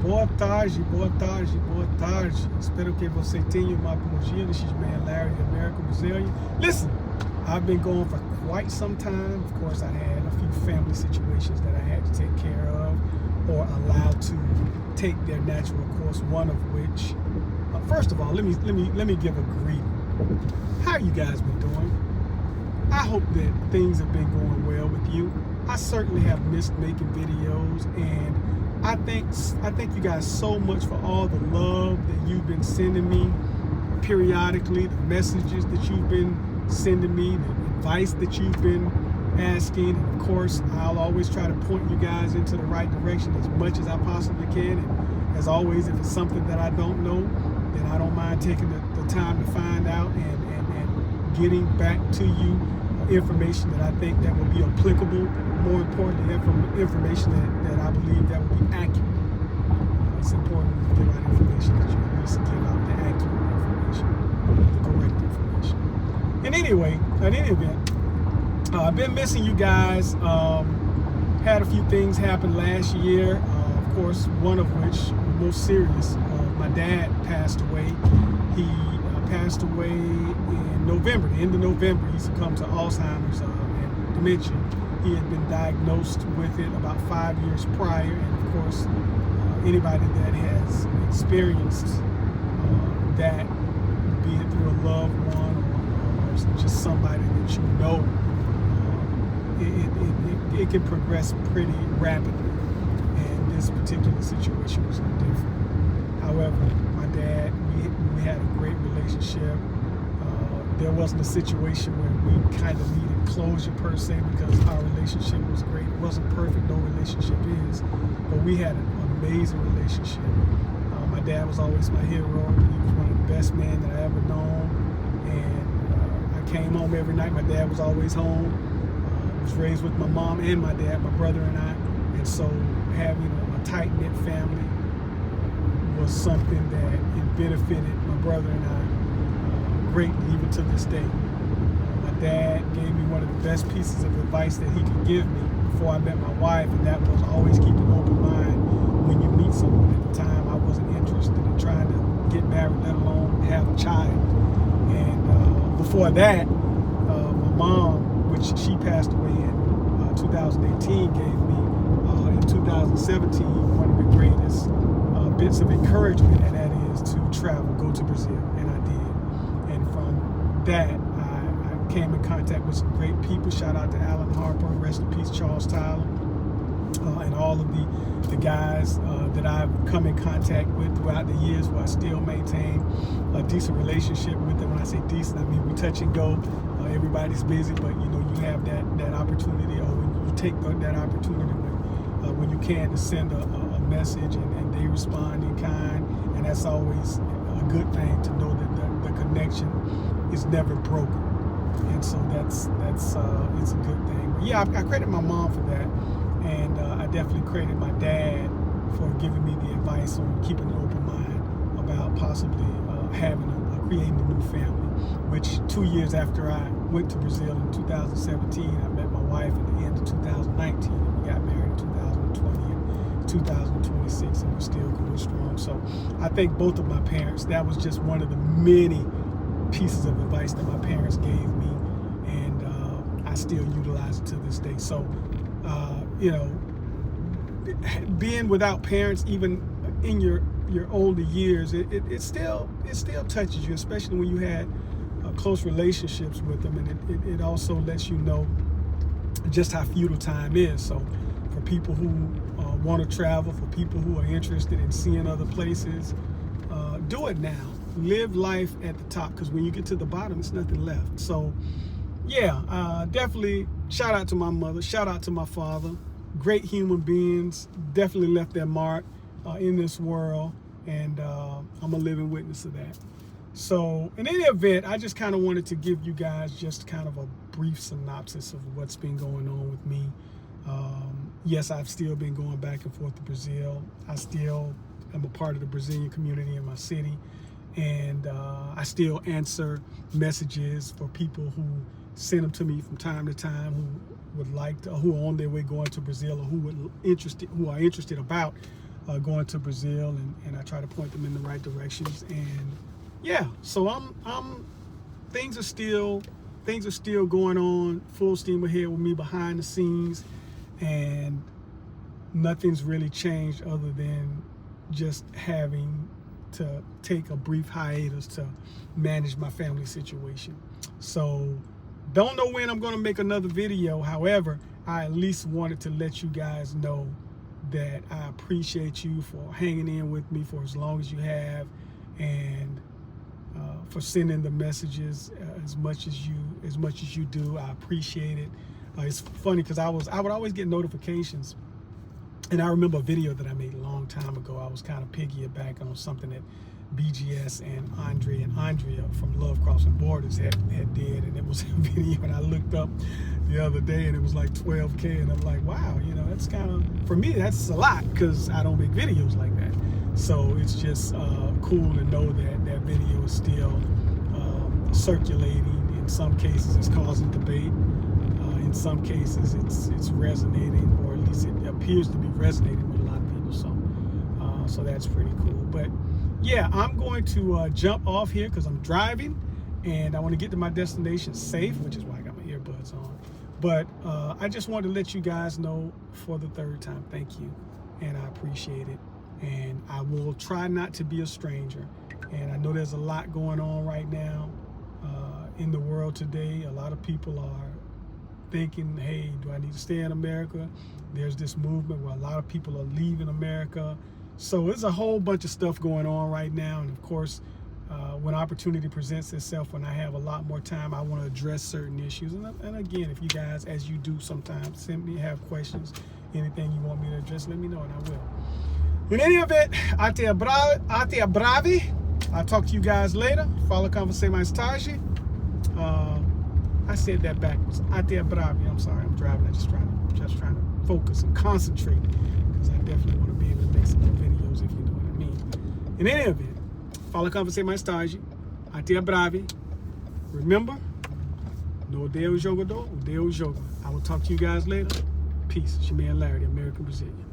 boa tarde. Espero que você tenha uma bom dia. This is man Larry, the American Brazilian. Listen, I've been gone for quite some time. Of course, I had a few family situations that I had to take care of or allowed to take their natural course. One of which, first of all, let me give a greeting. How you guys been doing? I hope that things have been going well with you. I certainly have missed making videos, and I thank you guys so much for all the love that you've been sending me periodically, the messages that you've been sending me, the advice that you've been asking. And of course, I'll always try to point you guys into the right direction as much as I possibly can. And as always, if it's something that I don't know, then I don't mind taking the time to find out and getting back to you information that I think that will be applicable. More importantly, information that I believe that will be accurate. It's important to give out information that you at least give out the accurate information, the correct information. In any event, I've been missing you guys. Had a few things happen last year. Of course, one of which, most serious, my dad passed away. He passed away in November, the end of November. He succumbed to Alzheimer's and dementia. He had been diagnosed with it about 5 years prior, and of course, anybody that has experienced that, be it through a loved one or just somebody that you know, it can progress pretty rapidly, and this particular situation was no different. However, my dad, we had a great relationship. There wasn't a situation where we kind of needed closure per se, because our relationship was great. It wasn't perfect, no relationship is, but we had an amazing relationship. My dad was always my hero. He was one of the best men that I ever known, and I came home every night. My dad was always home. I was raised with my mom and my dad, my brother and I, and so having a tight-knit family was something that it benefited my brother and I greatly, even to this day. My dad gave me one of the best pieces of advice that he could give me before I met my wife, and that was always keep an open mind when you meet someone. At the time, I wasn't interested in trying to get married, let alone have a child. And before that, my mom, which she passed away in 2018, gave me in 2017 one of the greatest bits of encouragement, and that is to travel, go to Brazil, and I did. And from that, I came in contact with some great people. Shout out to Alan Harper, rest in peace, Charles Tyler, and all of the guys that I've come in contact with throughout the years, where I still maintain a decent relationship with them. When I say decent, I mean we touch and go. Everybody's busy, but you have that opportunity, or when you take that opportunity when you can, to send a message, and they respond in kind, and that's always a good thing, to know that the connection is never broken, and so that's it's a good thing. But yeah, I credit my mom for that, and I definitely credit my dad for giving me the advice on keeping an open mind about possibly creating a new family, which 2 years after I went to Brazil in 2017, I met my wife at the end of 2019, and we got married in 2020 and 2026, and we're still going strong. So I thank both of my parents. That was just one of the many pieces of advice that my parents gave me, and I still utilize it to this day. So, being without parents, even in your older years, it still touches you, especially when you had close relationships with them, and it also lets you know just how futile time is. So for people who want to travel, for people who are interested in seeing other places, do it now. Live life at the top, because when you get to the bottom, it's nothing left. So yeah, definitely shout out to my mother, shout out to my father. Great human beings, definitely left their mark in this world, and I'm a living witness of that. So in any event, I just kind of wanted to give you guys just kind of a brief synopsis of what's been going on with me. Yes, I've still been going back and forth to Brazil. I still am a part of the Brazilian community in my city, and I still answer messages for people who send them to me from time to time, who would like to, who are on their way going to Brazil, or who are interested about going to Brazil, and I try to point them in the right directions. And yeah, so things are still going on full steam ahead with me behind the scenes, and nothing's really changed other than just having to take a brief hiatus to manage my family situation. So don't know when I'm going to make another video. However, I at least wanted to let you guys know that I appreciate you for hanging in with me for as long as you have, and for sending the messages as much as you do. I appreciate it. It's funny because I would always get notifications, and I remember a video that I made a long time ago. I was kind of piggybacking on something that BGS and Andre and Andrea from Love Crossing Borders had did, and it was a video, and I looked up the other day and it was like 12K, and I'm like, wow, you know, that's kind of, for me, that's a lot because I don't make videos like that. So it's just cool to know that that video is still circulating. In some cases it's causing debate, in some cases it's resonating, or at least it appears to be resonating with a lot of people. So that's pretty cool. But yeah, I'm going to jump off here because I'm driving and I want to get to my destination safe, which is why I got my earbuds on. But I just wanted to let you guys know for the third time, thank you, and I appreciate it. And I will try not to be a stranger. And I know there's a lot going on right now in the world today. A lot of people are thinking, hey, do I need to stay in America? There's this movement where a lot of people are leaving America. So there's a whole bunch of stuff going on right now. And of course, when opportunity presents itself, when I have a lot more time, I want to address certain issues. And again, if you guys, as you do sometimes, have questions, anything you want me to address, let me know and I will. In any event, até breve. I'll talk to you guys later. Fala com você mais tarde. I said that backwards. Até breve. I'm sorry, I'm driving. I'm just trying to focus and concentrate, because I definitely want to be able to make some more videos, if you know what I mean. In any event, fala com você mais tarde. Até breve. Remember, no odeio o jogador, odeio o jogo. I will talk to you guys later. Peace. It's your man Larry, the American Brazilian.